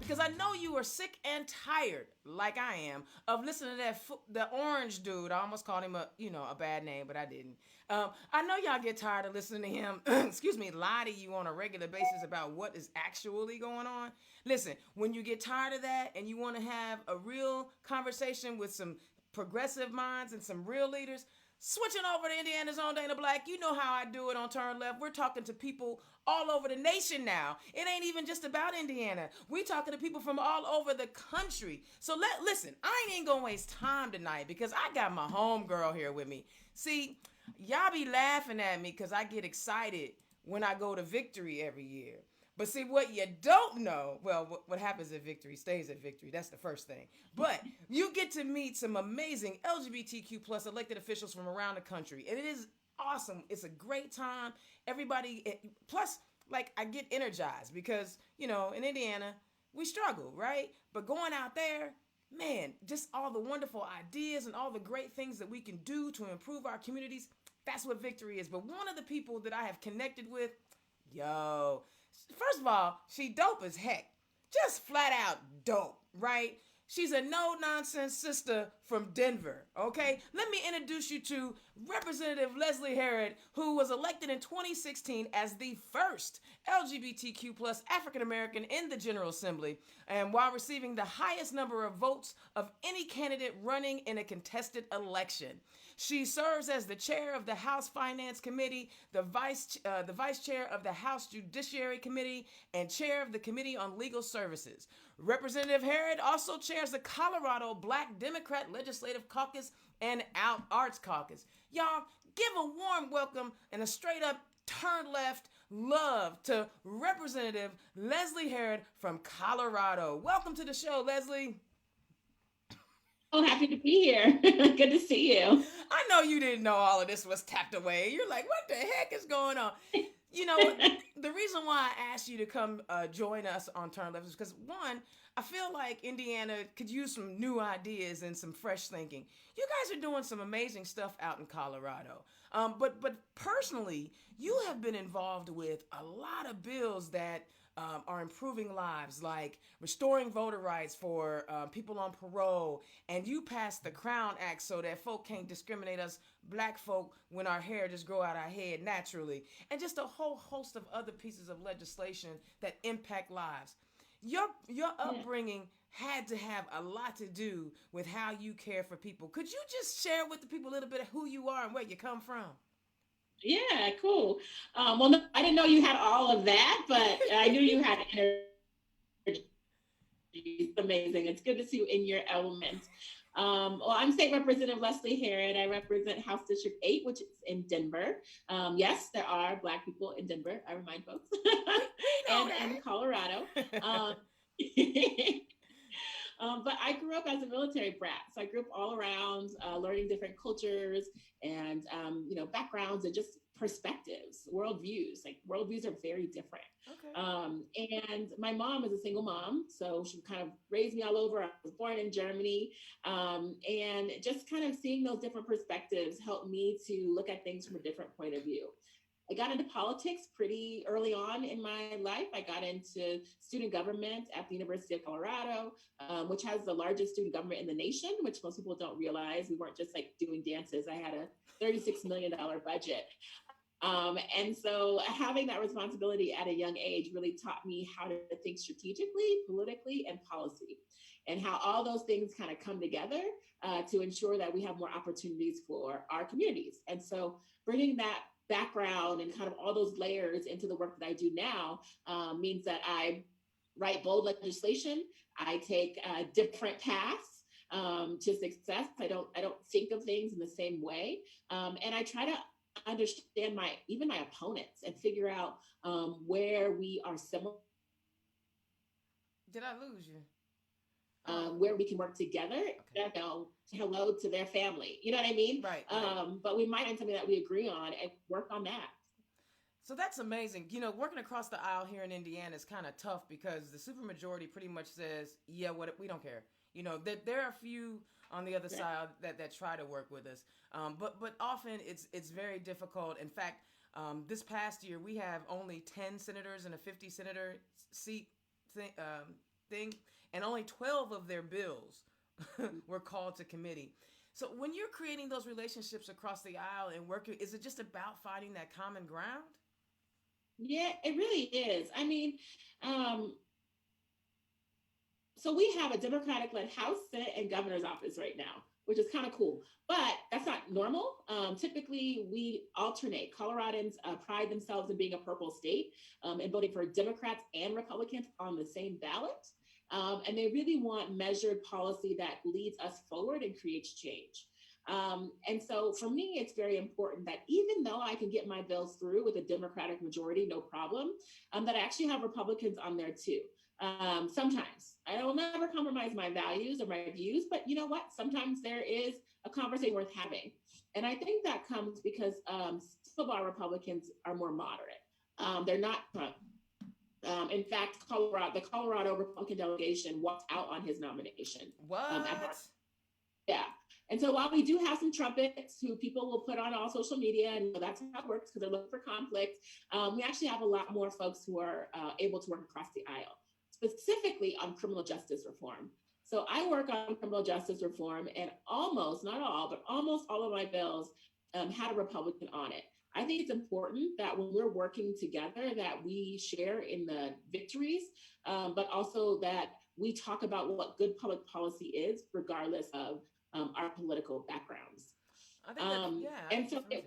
because I know you are sick and tired, like I am, of listening to the orange dude. I almost called him a bad name, but I didn't. I know y'all get tired of listening to him, excuse me, lie to you on a regular basis about what is actually going on. Listen, when you get tired of that and you want to have a real conversation with some progressive minds and some real leaders, switching over to Indiana's own Dana Black, you know how I do it on Turn Left. We're talking to people all over the nation now. It ain't even just about Indiana. We talking to people from all over the country. So listen, I ain't gonna waste time tonight because I got my homegirl here with me. See, y'all be laughing at me because I get excited when I go to Victory every year. But see, what you don't know, well, what happens at Victory stays at Victory. That's the first thing. But you get to meet some amazing LGBTQ plus elected officials from around the country. And it is awesome. It's a great time. Everybody, plus, like, I get energized because, in Indiana, we struggle, right? But going out there, man, just all the wonderful ideas and all the great things that we can do to improve our communities, that's what Victory is. But one of the people that I have connected with, yo, first of all, she dope as heck. Just flat out dope, right? She's a no nonsense sister from Denver, okay? Let me introduce you to Representative Leslie Herod, who was elected in 2016 as the first LGBTQ plus African American in the General Assembly, and while receiving the highest number of votes of any candidate running in a contested election. She serves as the chair of the House Finance Committee, the vice chair of the House Judiciary Committee, and chair of the Committee on Legal Services. Representative Herod also chairs the Colorado Black Democrat Legislative Caucus and Arts Caucus. Y'all, give a warm welcome and a straight up turn left love to Representative Leslie Herod from Colorado. Welcome to the show, Leslie. Oh, happy to be here. Good to see you. I know you didn't know all of this was tapped away. You're like, what the heck is going on? You know, the reason why I asked you to come join us on Turn Left is because, one, I feel like Indiana could use some new ideas and some fresh thinking. You guys are doing some amazing stuff out in Colorado. But personally, you have been involved with a lot of bills that are improving lives, like restoring voter rights for people on parole, and you passed the Crown Act so that folk can't discriminate us black folk when our hair just grow out our head naturally, and just a whole host of other pieces of legislation that impact lives. Your Yeah. upbringing had to have a lot to do with how you care for people. Could you just share with the people a little bit of who you are and where you come from? Yeah, cool. Well, no, I didn't know you had all of that, but I knew you had energy. It's amazing. It's good to see you in your element. Well, I'm State Representative Leslie Herod. I represent House District 8, which is in Denver. Yes, there are Black people in Denver, I remind folks, We know and Colorado. that. Um, but I grew up as a military brat, so I grew up all around learning different cultures and backgrounds and just perspectives, worldviews. Like worldviews are very different. Okay. And my mom is a single mom, so she kind of raised me all over. I was born in Germany, and just kind of seeing those different perspectives helped me to look at things from a different point of view. I got into politics pretty early on in my life. I got into student government at the University of Colorado, which has the largest student government in the nation, which most people don't realize. We weren't just like doing dances. I had a $36 million budget. And so having that responsibility at a young age really taught me how to think strategically, politically, and policy, and how all those things kind of come together to ensure that we have more opportunities for our communities. And so bringing that background and kind of all those layers into the work that I do now means that I write bold legislation. I take different paths to success. I don't think of things in the same way, and I try to understand my opponents and figure out where we are similar, Did I lose you? Oh, where we can work together. okay. Hello to their family. You know what I mean? Right, right. But we might find something that we agree on and work on that. So that's amazing. Working across the aisle here in Indiana is kind of tough because the supermajority pretty much says, "Yeah, what we don't care." There are a few on the other Right. side that try to work with us, but often it's very difficult. In fact, this past year we have only 10 senators and a 50 senator seat thing, and only 12 of their bills were called to committee. So when you're creating those relationships across the aisle and working, is it just about finding that common ground? Yeah, it really is. I mean, um, so we have a Democratic led House, Senate, and governor's office right now, which is kind of cool. But that's not normal. Typically, we alternate. Coloradans pride themselves in being a purple state and voting for Democrats and Republicans on the same ballot. And they really want measured policy that leads us forward and creates change. And so for me, it's very important that even though I can get my bills through with a Democratic majority, no problem, that I actually have Republicans on there too. Sometimes I will never compromise my values or my views, but you know what? Sometimes there is a conversation worth having. And I think that comes because some of our Republicans are more moderate. They're not Trump. In fact, the Colorado Republican delegation walked out on his nomination. What? Yeah. And so while we do have some trumpets who people will put on all social media, and that's how it works because they're looking for conflict, we actually have a lot more folks who are able to work across the aisle, specifically on criminal justice reform. So I work on criminal justice reform, and almost, not all, but almost all of my bills had a Republican on it. I think it's important that when we're working together that we share in the victories, but also that we talk about what good public policy is, regardless of our political backgrounds. I think that, yeah. And so it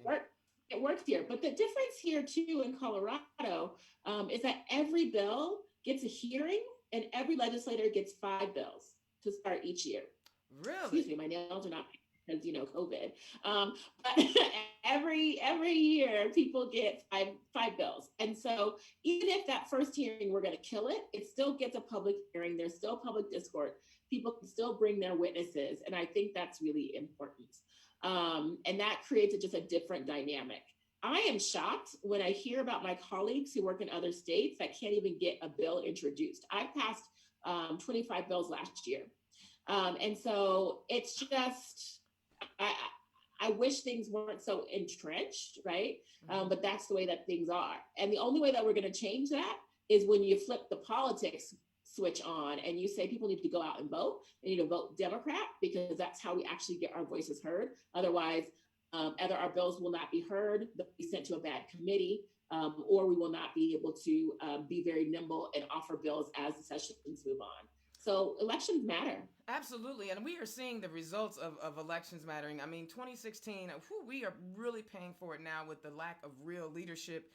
works here. But the difference here too in Colorado is that every bill gets a hearing and every legislator gets 5 bills to start each year. Really? Excuse me, my nails are not because COVID. But every year people get five bills. And so even if that first hearing we're going to kill it, it still gets a public hearing. There's still public discourse. People can still bring their witnesses. And I think that's really important. And that creates just a different dynamic. I am shocked when I hear about my colleagues who work in other states that can't even get a bill introduced. I passed 25 bills last year. And so it's just, I wish things weren't so entrenched, right? But that's the way that things are. And the only way that we're going to change that is when you flip the politics switch on and you say people need to go out and vote. They need to vote Democrat because that's how we actually get our voices heard. Otherwise, either our bills will not be heard, they'll be sent to a bad committee, or we will not be able to be very nimble and offer bills as the sessions move on. So elections matter. Absolutely. And we are seeing the results of elections mattering. I mean, 2016, we are really paying for it now with the lack of real leadership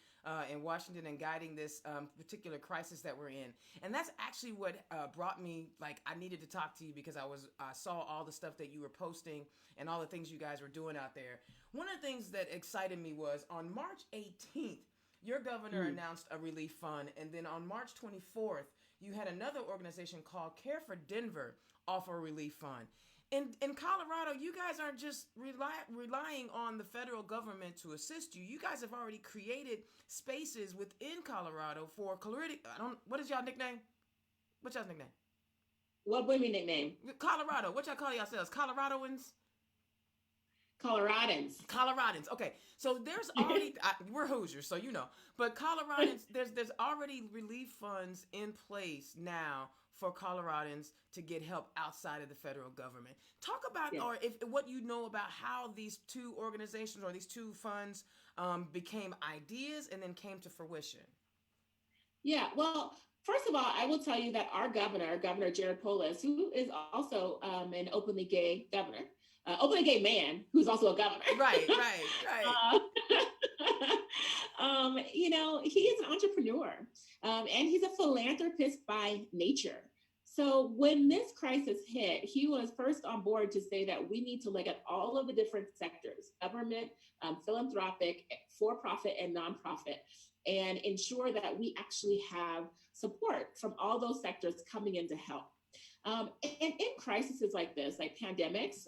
in Washington and guiding this particular crisis that we're in. And that's actually what brought me, I needed to talk to you because I saw all the stuff that you were posting and all the things you guys were doing out there. One of the things that excited me was on March 18th, your governor announced a relief fund. And then on March 24th, you had another organization called Care for Denver offer a relief fund. In Colorado, you guys aren't just relying on the federal government to assist you. You guys have already created spaces within Colorado for what is y'all nickname? What's y'all's nickname? What would be nickname? Colorado. What y'all call yourselves? Coloradoans? Coloradans. Okay, so there's already we're Hoosiers, so you know. But Coloradans, there's already relief funds in place now for Coloradans to get help outside of the federal government. Talk about or if what you know about how these two organizations or these two funds became ideas and then came to fruition. Yeah, well, first of all, I will tell you that our Governor Jared Polis, who is also an openly gay governor. Openly gay man who's also a governor. Right. He is an entrepreneur and he's a philanthropist by nature. So when this crisis hit, he was first on board to say that we need to look at all of the different sectors, government, philanthropic, for-profit, and nonprofit, and ensure that we actually have support from all those sectors coming in to help. And in crises like this, like pandemics,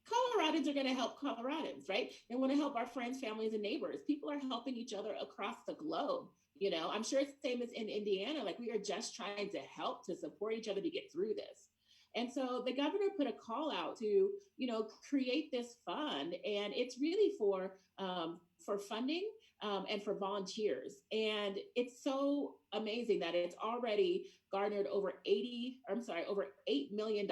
Coloradans are going to help Coloradans, right? They want to help our friends, families, and neighbors. People are helping each other across the globe. I'm sure it's the same as in Indiana. We are just trying to help to support each other to get through this. And so the governor put a call out to, create this fund, and it's really for funding and for volunteers. And it's so amazing that it's already garnered over $8 million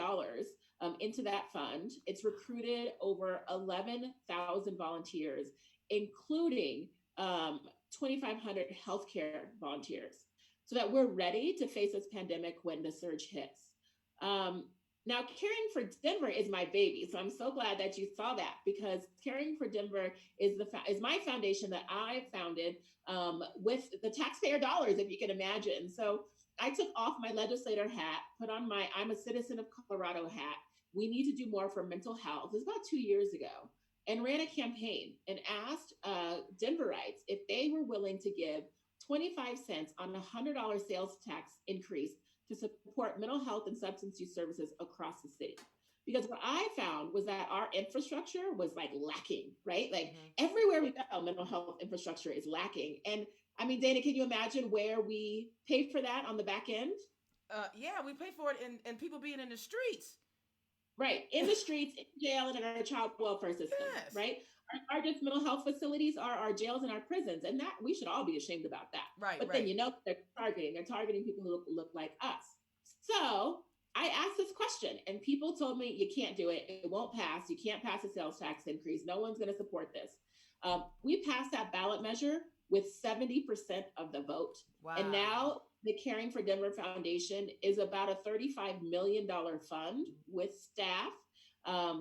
into that fund. It's recruited over 11,000 volunteers, including 2,500 healthcare volunteers, so that we're ready to face this pandemic when the surge hits. Um, Now, Caring for Denver is my baby, so I'm so glad that you saw that, because Caring for Denver is my foundation that I founded with the taxpayer dollars, if you can imagine. So I took off my legislator hat, put on my I'm a citizen of Colorado hat. We need to do more for mental health. It was about 2 years ago, and ran a campaign and asked Denverites if they were willing to give 25 cents on a $100 sales tax increase to support mental health and substance use services across the city. Because what I found was that our infrastructure was like lacking, right? Like everywhere we go, mental health infrastructure is lacking. And I mean, Dana, can you imagine where we pay for that on the back end? Yeah, we pay for it in people being in the streets. Right. In the streets, in jail, and in our child welfare system, Yes. right? Our largest mental health facilities are our jails and our prisons. And that we should all be ashamed about that. Right, But right. then, they're targeting people who look like us. So I asked this question, and people told me, you can't do it. It won't pass. You can't pass a sales tax increase. No one's going to support this. We passed that ballot measure with 70% of the vote. Wow. And now the Caring for Denver Foundation is about a $35 million fund with staff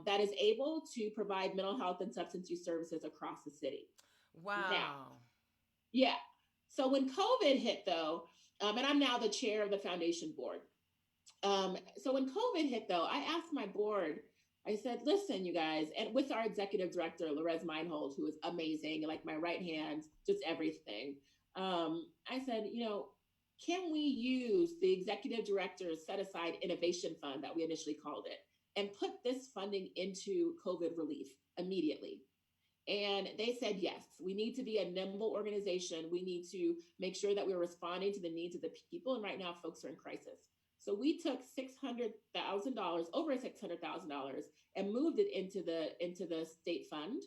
that is able to provide mental health and substance use services across the city. Wow. Now, yeah. So when COVID hit, though, and I'm now the chair of the foundation board. So when COVID hit, though, I asked my board, I said, listen, you guys, and with our executive director, Lorez Meinhold, who is amazing, like my right hand, just everything. I said, can we use the executive director's set aside innovation fund that we initially called it, and put this funding into COVID relief immediately? And they said, yes, we need to be a nimble organization. We need to make sure that we're responding to the needs of the people. And right now, folks are in crisis. So we took $600,000, over $600,000, and moved it into the state fund.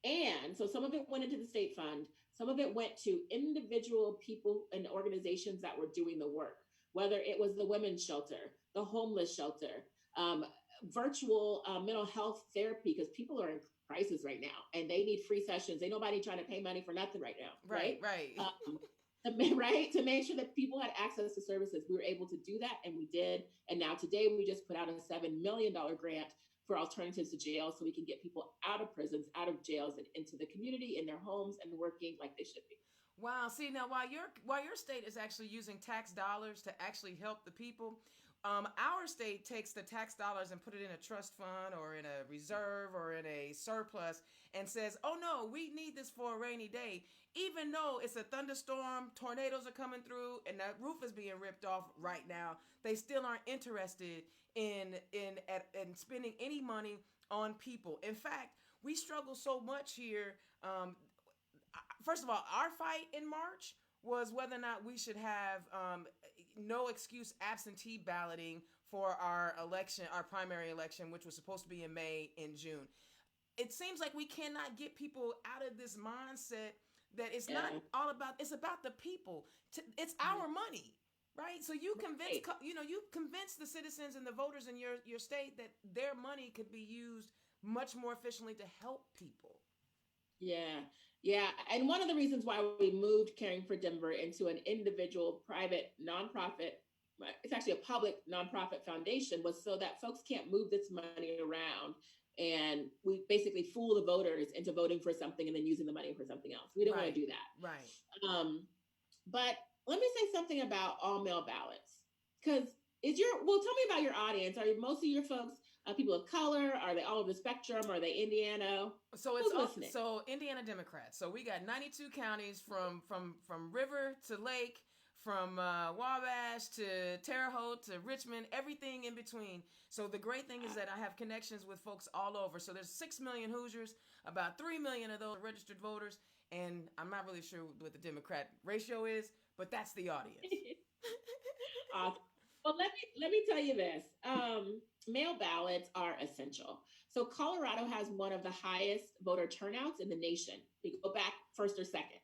And so some of it went into the state fund. Some of it went to individual people and organizations that were doing the work, whether it was the women's shelter, the homeless shelter, virtual mental health therapy, because people are in crisis right now and they need free sessions. Ain't nobody trying to pay money for nothing right now. Right. Right. To make sure that people had access to services. We were able to do that, and we did. And now today we just put out a $7 million grant for Alternatives to Jail, so we can get people out of prisons, out of jails, and into the community, in their homes, and working like they should be. Wow. See, now while your state is actually using tax dollars to actually help the people, our state takes the tax dollars and put it in a trust fund or in a reserve or in a surplus and says, oh no, we need this for a rainy day. Even though it's a thunderstorm, tornadoes are coming through, and that roof is being ripped off right now, they still aren't interested in spending any money on people. In fact, we struggle so much here. First of all, our fight in March was whether or not we should have no excuse absentee balloting for our election, our primary election, which was supposed to be in May, in June. It seems like we cannot get people out of this mindset that it's not all about, it's about the people. It's our money, right? So you convince the citizens and the voters in your state that their money could be used much more efficiently to help people. Yeah. And one of the reasons why we moved Caring for Denver into an individual private nonprofit, it's actually a public nonprofit foundation, was so that folks can't move this money around. And we basically fool the voters into voting for something and then using the money for something else. We don't want to do that. Right. But let me say something about all mail ballots, because tell me about your audience. Are most of your folks people of color? Are they all over the spectrum? Are they Indiana? So so Indiana Democrats. So we got 92 counties from river to lake, from Wabash to Terre Haute to Richmond, everything in between. So the great thing is that I have connections with folks all over. So there's 6 million Hoosiers, about 3 million of those are registered voters, and I'm not really sure what the Democrat ratio is, but that's the audience. Awesome. Well, let me tell you this. Mail ballots are essential. So Colorado has one of the highest voter turnouts in the nation. We go back first or second,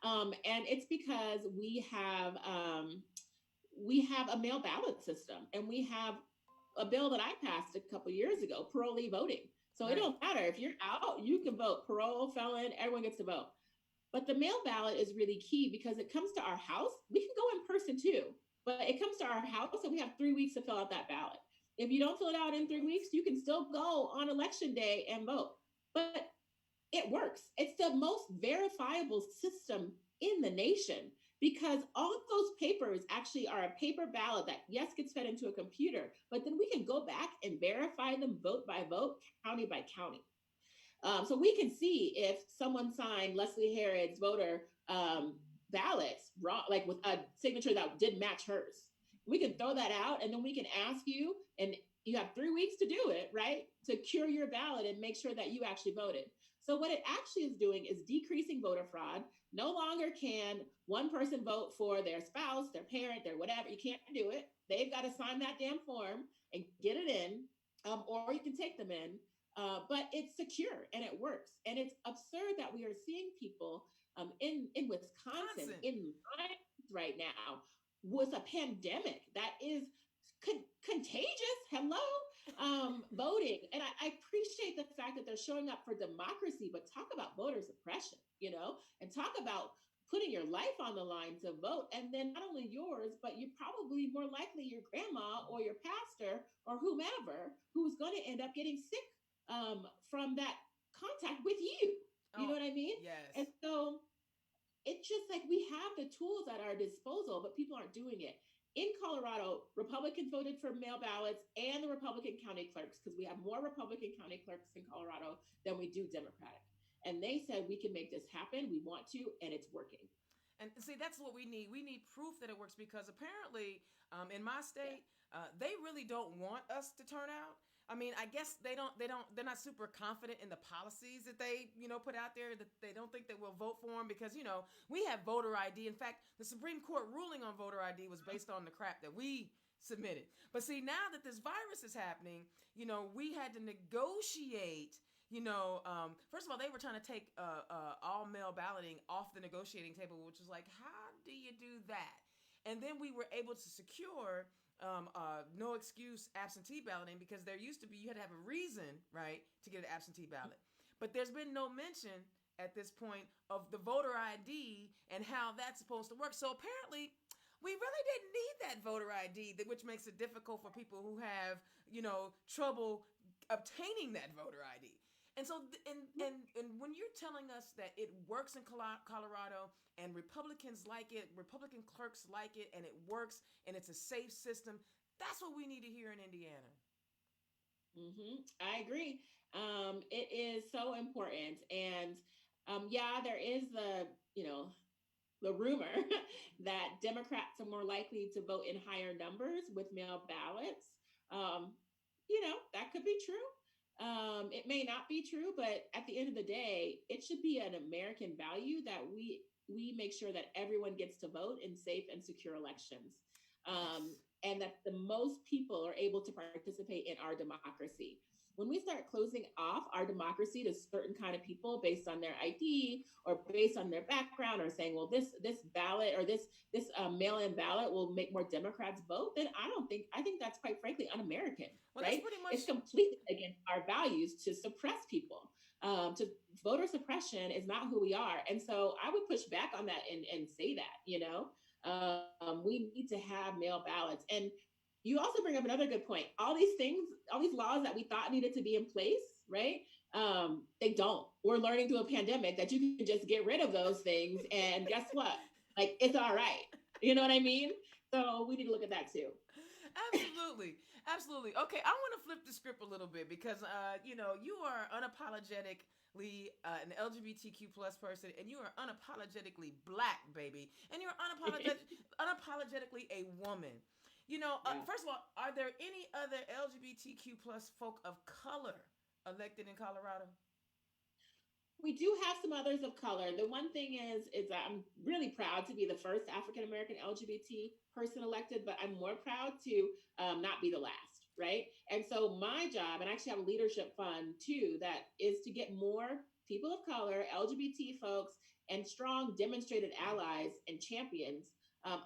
and it's because we have a mail ballot system, and we have a bill that I passed a couple years ago, parolee voting. So it Right. don't matter if you're out, you can vote. Parole, felon, everyone gets to vote. But the mail ballot is really key because it comes to our house. We can go in person too, but it comes to our house and we have 3 weeks to fill out that ballot. If you don't fill it out in 3 weeks, you can still go on election day and vote. But it works. It's the most verifiable system in the nation because all of those papers actually are a paper ballot that, yes, gets fed into a computer, but then we can go back and verify them vote by vote, county by county. So we can see if someone signed Leslie Herod's voter ballots wrong, like with a signature that didn't match hers. We can throw that out, and then we can ask you, and you have 3 weeks to do it, right? To cure your ballot and make sure that you actually voted. So what it actually is doing is decreasing voter fraud. No longer can one person vote for their spouse, their parent, their whatever. You can't do it. They've got to sign that damn form and get it in, or you can take them in, but it's secure and it works. And it's absurd that we are seeing people in Wisconsin Constant. in lines right now with a pandemic that is contagious. Hello, voting. And I appreciate the fact that they're showing up for democracy, but talk about voter suppression, and talk about putting your life on the line to vote. And then not only yours, but you're probably more likely your grandma or your pastor or whomever who's going to end up getting sick from that contact with you. You know Oh, what I mean? And yes. so it's just like we have the tools at our disposal, but people aren't doing it. In Colorado, Republicans voted for mail ballots and the Republican county clerks because we have more Republican county clerks in Colorado than we do Democratic. And they said we can make this happen. We want to, and it's working. And see, that's what we need. We need proof that it works because apparently, in my Yeah. state, they really don't want us to turn out. I mean, I guess they don't. They don't. They're not super confident in the policies that they, put out there. That they don't think that we'll vote for them because we have voter ID. In fact, the Supreme Court ruling on voter ID was based on the crap that we submitted. But see, now that this virus is happening, we had to negotiate. First of all, they were trying to take all mail balloting off the negotiating table, which was like, how do you do that? And then we were able to secure no excuse absentee balloting because there used to be, you had to have a reason, right, to get an absentee ballot. But there's been no mention at this point of the voter ID and how that's supposed to work. So apparently, we really didn't need that voter ID, which makes it difficult for people who have, trouble obtaining that voter ID. And so, and when you're telling us that it works in Colorado and Republicans like it, Republican clerks like it, and it works and it's a safe system, that's what we need to hear in Indiana. I agree. It is so important. And yeah, there is the rumor that Democrats are more likely to vote in higher numbers with mail ballots. Um, that could be true. It may not be true, but at the end of the day, it should be an American value that we make sure that everyone gets to vote in safe and secure elections, um, Yes. and that the most people are able to participate in our democracy. When we start closing off our democracy to certain kind of people based on their ID or based on their background, or saying, well, this ballot or this mail-in ballot will make more Democrats vote, then I think that's quite frankly un-American, Well, that's right? pretty much. It's completely against our values to suppress people. To voter suppression is not who we are, and so I would push back on that and say that we need to have mail ballots. And you also bring up another good point. All these things, all these laws that we thought needed to be in place, right? They don't. We're learning through a pandemic that you can just get rid of those things, and guess what? Like it's all right. You know what I mean? So we need to look at that too. Absolutely. Absolutely. Okay, I want to flip the script a little bit because, you are unapologetically an LGBTQ plus person, and you are unapologetically black, baby, and you're unapologetically a woman. Yeah. First of all, are there any other LGBTQ plus folk of color elected in Colorado? We do have some others of color. The one thing is that I'm really proud to be the first African American LGBT person elected, but I'm more proud to not be the last, right? And so my job, and I actually have a leadership fund too, that is to get more people of color, LGBT folks, and strong demonstrated allies and champions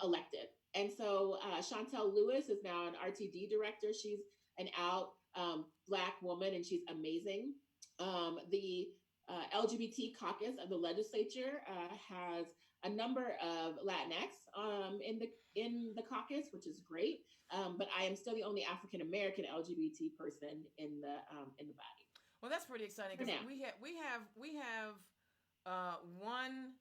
elected. And so Chantel Lewis is now an RTD director. She's an out Black woman, and she's amazing. The LGBT caucus of the legislature has a number of Latinx in the caucus, which is great. But I am still the only African American LGBT person in the body. Well, that's pretty exciting For because now. we have one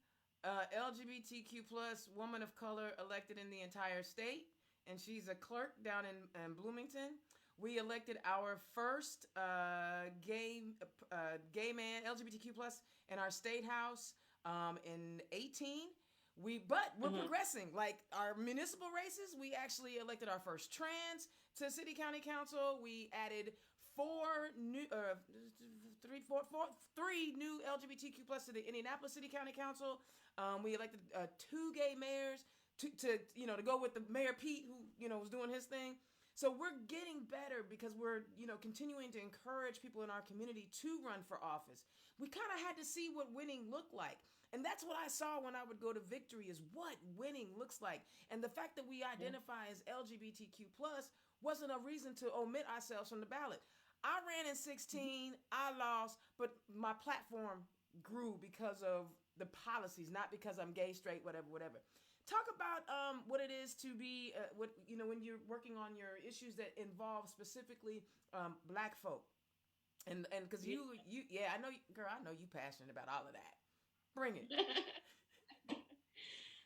LGBTQ plus woman of color elected in the entire state, and she's a clerk down in Bloomington. We elected our first gay man LGBTQ plus in our state house in 18. We're progressing. Like our municipal races, we actually elected our first trans to city county council. We added three new LGBTQ plus to the Indianapolis City County Council. We elected two gay mayors to go with the Mayor Pete, who was doing his thing. So we're getting better because we're continuing to encourage people in our community to run for office. We kind of had to see what winning looked like. And that's what I saw when I would go to victory, is what winning looks like. And the fact that we identify as LGBTQ plus wasn't a reason to omit ourselves from the ballot. I ran in 16, I lost, but my platform grew because of the policies, not because I'm gay, straight, whatever. Talk about what it is to be when you're working on your issues that involve specifically Black folk, and because I know, girl, I know you passionate about all of that. Bring it.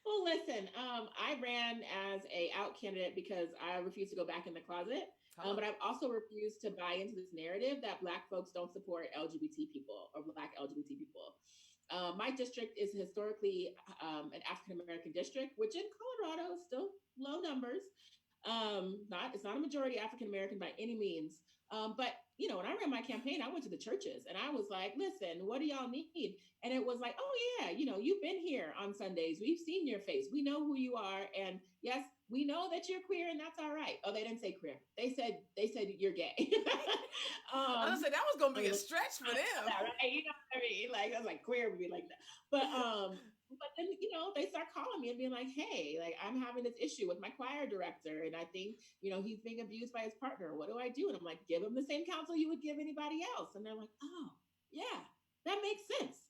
Well, listen, I ran as a out candidate because I refused to go back in the closet. But I've also refused to buy into this narrative that Black folks don't support LGBT people or Black LGBT people. My district is historically an African American district, which in Colorado is still low numbers. It's not a majority African American by any means. But when I ran my campaign, I went to the churches and I was like, listen, what do y'all need? And it was like, oh yeah, you've been here on Sundays. We've seen your face. We know who you are. And yes, we know that you're queer, and that's all right. Oh, they didn't say queer. They said you're gay. I was say that was gonna be a stretch for them. Right? You know what I mean? Like, I was like, queer would be like that. But then, they start calling me and being like, hey, like, I'm having this issue with my choir director. And I think, he's being abused by his partner. What do I do? And I'm like, give him the same counsel you would give anybody else. And they're like, oh, yeah, that makes sense,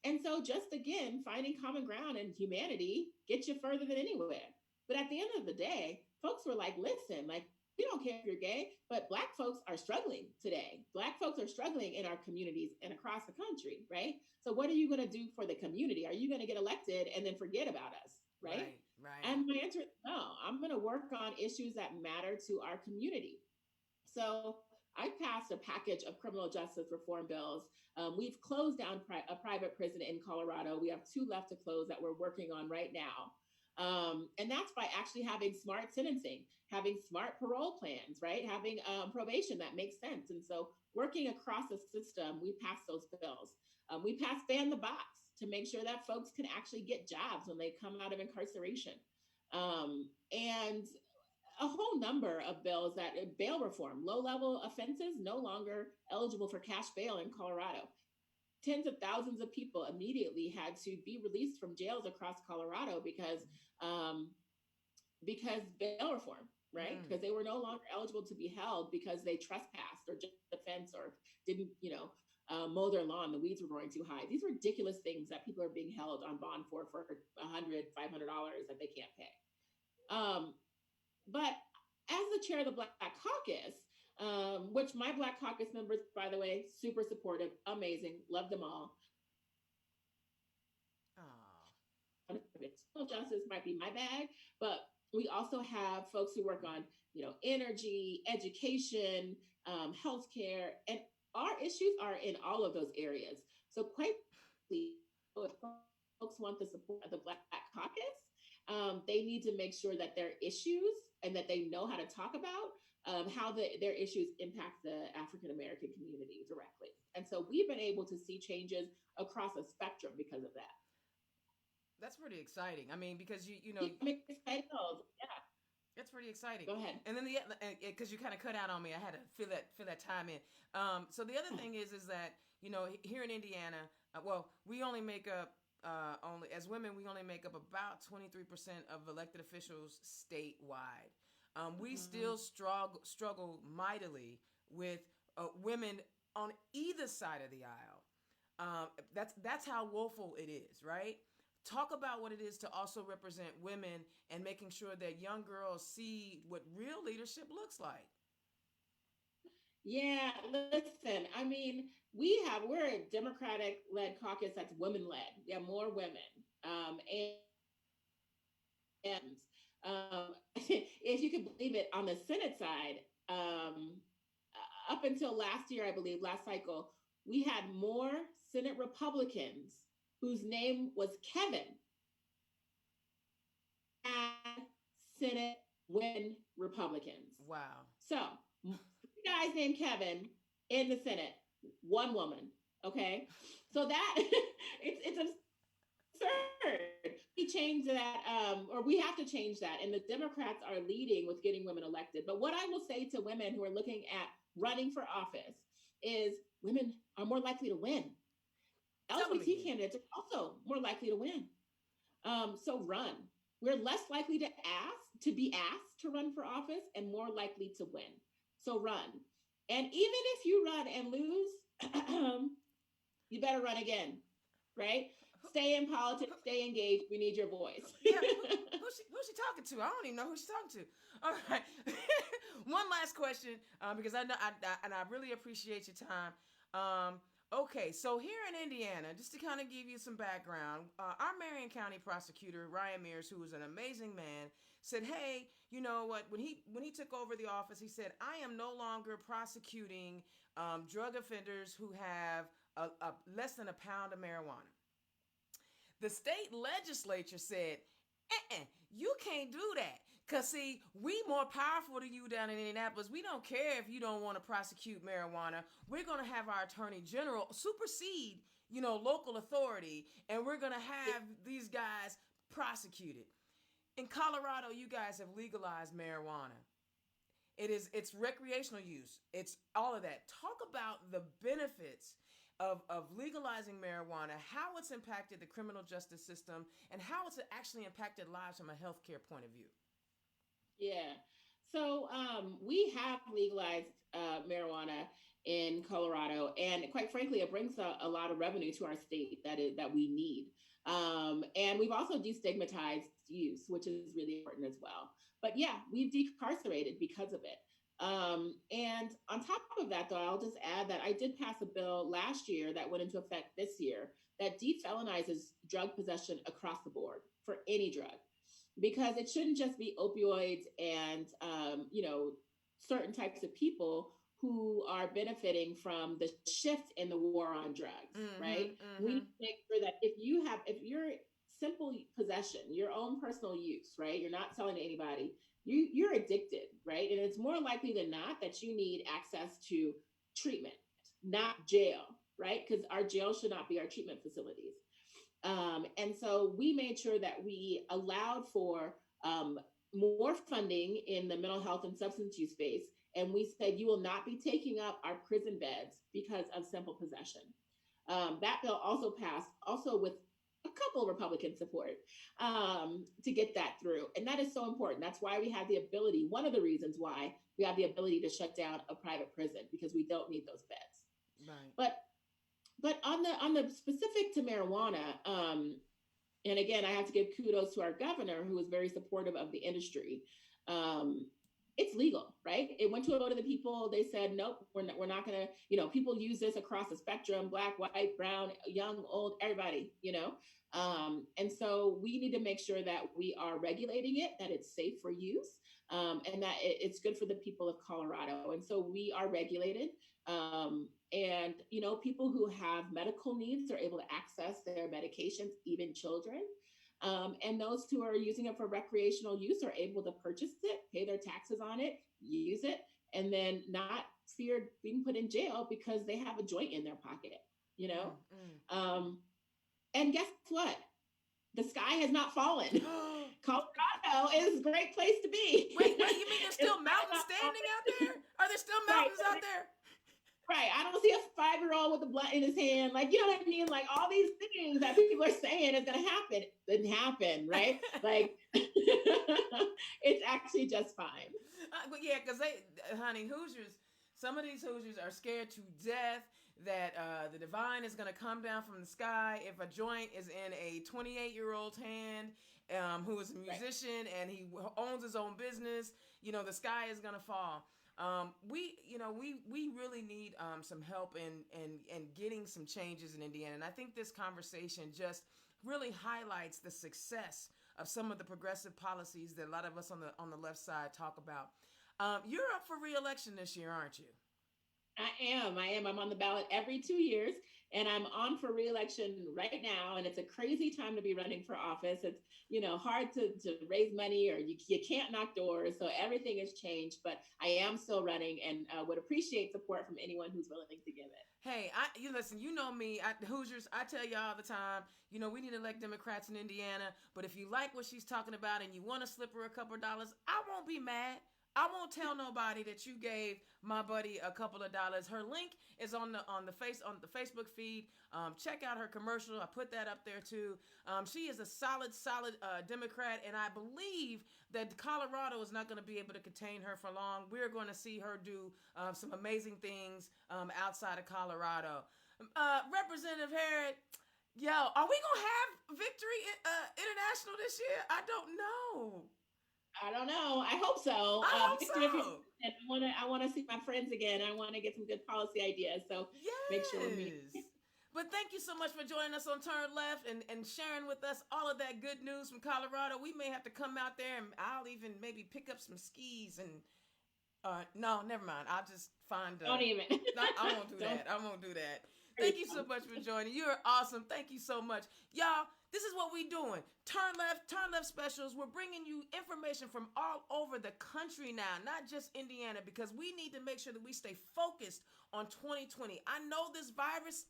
And so just again, finding common ground and humanity gets you further than anywhere. But at the end of the day, folks were like, listen, like, we don't care if you're gay, but Black folks are struggling today. Black folks are struggling in our communities and across the country, right? So what are you going to do for the community? Are you going to get elected and then forget about us, right? Right. And my answer is no. I'm going to work on issues that matter to our community. So I passed a package of criminal justice reform bills. We've closed down a private prison in Colorado. We have 2 left to close that we're working on right now. And that's by actually having smart sentencing, having smart parole plans, right? Having probation that makes sense. And so working across the system, we passed those bills. We passed Ban the Box to make sure that folks can actually get jobs when they come out of incarceration. And a whole number of bills that bail reform, low-level offenses no longer eligible for cash bail in Colorado. Tens of thousands of people immediately had to be released from jails across Colorado because bail reform, right? Because they were no longer eligible to be held because they trespassed or just defense or didn't, mow their lawn. The weeds were growing too high. These ridiculous things that people are being held on bond for $100, $500 that they can't pay. But as the chair of the Black Caucus, which my Black Caucus members, by the way, super supportive, amazing, love them all. Justice might be my bag, but we also have folks who work on, energy, education, healthcare, and our issues are in all of those areas. So quite if folks want the support of the Black Caucus, they need to make sure that their issues and that they know how to talk about how their issues impact the African American community directly. And so we've been able to see changes across a spectrum because of that. That's pretty exciting. I mean, because you know, Yeah, I mean, I know. Yeah, that's pretty exciting. go ahead. And then because you kind of cut out on me, I had to fill that time in. So the other thing is that you know here in Indiana, well, we only make up only as women we only make up about 23% of elected officials statewide. We Mhm. still struggle mightily with women on either side of the aisle. That's how woeful it is, right? Talk about what it is to also represent women and making sure that young girls see what real leadership looks like. Yeah, listen, I mean, we're a Democratic led caucus that's women led. Yeah, more women. And if you could believe it, on the Senate side, up until last year, I believe, last cycle, we had more Senate Republicans whose name was Kevin and Senate women Republicans. Wow. So, three guys named Kevin in the Senate, one woman. Okay, so that it's absurd. We change that, or we have to change that, and the Democrats are leading with getting women elected. But what I will say to women who are looking at running for office is, women are more likely to win. Tell them LGBT again. candidates are also more likely to win. So run. We're less likely to be asked to run for office and more likely to win. So run. And even if you run and lose, you better run again, right? Stay in politics, stay engaged. We need your voice. Yeah, who's she talking to? I don't even know who she's talking to. All right, one last question, because I know and I really appreciate your time. Okay, so here in Indiana, just to kind of give you some background, our Marion County prosecutor Ryan Mears, who was an amazing man, said, "Hey, you know what? When he took over the office, he said, I am no longer prosecuting drug offenders who have a less than a pound of marijuana." The state legislature said, you can't do that. Because, see, we more powerful than you down in Indianapolis. We don't care if you don't want to prosecute marijuana. We're going to have our attorney general supersede, local authority, and we're going to have these guys prosecuted. In Colorado, you guys have legalized marijuana. It's recreational use. It's all of that. Talk about the benefits of legalizing marijuana, how it's impacted the criminal justice system, and how it's actually impacted lives from a healthcare point of view. Yeah. So we have legalized marijuana in Colorado, and quite frankly, it brings a lot of revenue to our state that we need. And we've also destigmatized use, which is really important as well. But yeah, we've decarcerated because of it. And on top of that, though, I'll just add that I did pass a bill last year that went into effect this year that defelonizes drug possession across the board for any drug, because it shouldn't just be opioids and certain types of people who are benefiting from the shift in the war on drugs, right? Mm-hmm, We need mm-hmm. to make sure that if you're simple possession, your own personal use, right? You're not selling to anybody. You're addicted, right? And it's more likely than not that you need access to treatment, not jail, right? Because our jail should not be our treatment facilities. And so we made sure that we allowed for more funding in the mental health and substance use space. And we said, you will not be taking up our prison beds because of simple possession. That bill also passed, also with a couple Republican support, to get that through. And that is so important. That's why we have the ability, one of the reasons why we have the ability to shut down a private prison, because we don't need those beds. Right. But on the specific to marijuana, and again, I have to give kudos to our governor, who was very supportive of the industry. It's legal, right? It went to a vote of the people. They said, nope, we're not going to, people use this across the spectrum, black, white, brown, young, old, everybody, and so we need to make sure that we are regulating it, that it's safe for use, and that it's good for the people of Colorado. And so we are regulated. And, people who have medical needs are able to access their medications, even children. And those who are using it for recreational use are able to purchase it, pay their taxes on it, use it, and then not feared being put in jail because they have a joint in their pocket, you know? And guess what? The sky has not fallen. Colorado is a great place to be. Wait, you mean there's still mountains standing out there? Are there still mountains out there? Right. I don't see a 5-year-old with a blunt in his hand. Like, you know what I mean? Like all these things that people are saying is going to happen. It didn't happen, right? Like, it's actually just fine. But yeah, because honey, Hoosiers, some of these Hoosiers are scared to death that the divine is going to come down from the sky if a joint is in a 28-year-old's hand who is a musician and he owns his own business. You know, the sky is going to fall. We really need some help in getting some changes in Indiana. And I think this conversation just really highlights the success of some of the progressive policies that a lot of us on the left side talk about. You're up for re-election this year, aren't you? I am. I'm on the ballot every 2 years, and I'm on for re-election right now. And it's a crazy time to be running for office. It's, hard to raise money, or you can't knock doors. So everything has changed, but I am still running and would appreciate support from anyone who's willing to give it. Hey, listen, you know me, Hoosiers, I tell you all the time, we need to elect Democrats in Indiana, but if you like what she's talking about and you want to slip her a couple of dollars, I won't be mad. I won't tell nobody that you gave my buddy a couple of dollars. Her link is on the Facebook feed. Check out her commercial. I put that up there too. She is a solid Democrat, and I believe that Colorado is not going to be able to contain her for long. We're going to see her do some amazing things outside of Colorado. Representative Herod, are we going to have Victory International this year? I don't know. I don't know. I hope so. I hope so. And I want to see my friends again. I want to get some good policy ideas. So make sure we meet. But thank you so much for joining us on Turn Left and sharing with us all of that good news from Colorado. We may have to come out there, and I'll even maybe pick up some skis and. No, never mind. I'll just find. Don't even. I won't do that. I won't do that. Thank you so much for joining. You're awesome. Thank you so much. Y'all, this is what we doing. Turn Left specials. We're bringing you information from all over the country now, not just Indiana, because we need to make sure that we stay focused on 2020. I know this virus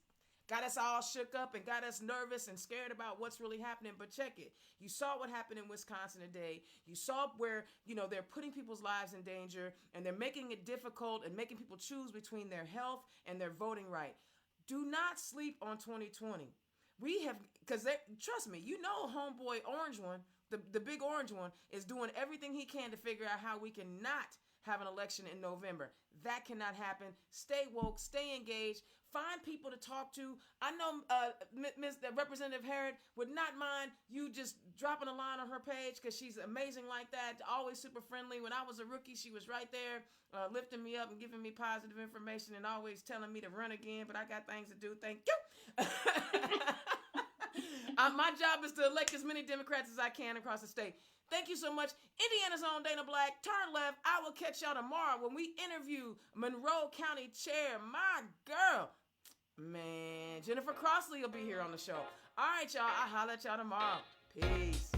got us all shook up and got us nervous and scared about what's really happening, but check it. You saw what happened in Wisconsin today. You saw where, they're putting people's lives in danger, and they're making it difficult and making people choose between their health and their voting right. Do not sleep on 2020. We have, because trust me, homeboy orange one, the big orange one, is doing everything he can to figure out how we cannot have an election in November. That cannot happen. Stay woke, stay engaged, find people to talk to. I know Representative Herod would not mind you just dropping a line on her page, because she's amazing like that, always super friendly. When I was a rookie, she was right there lifting me up and giving me positive information and always telling me to run again, but I got things to do. Thank you. My job is to elect as many Democrats as I can across the state. Thank you so much. Indiana's own Dana Black. Turn Left. I will catch y'all tomorrow when we interview Monroe County Chair, my girl. Man, Jennifer Crossley will be here on the show. All right, y'all. I'll holler at y'all tomorrow. Peace.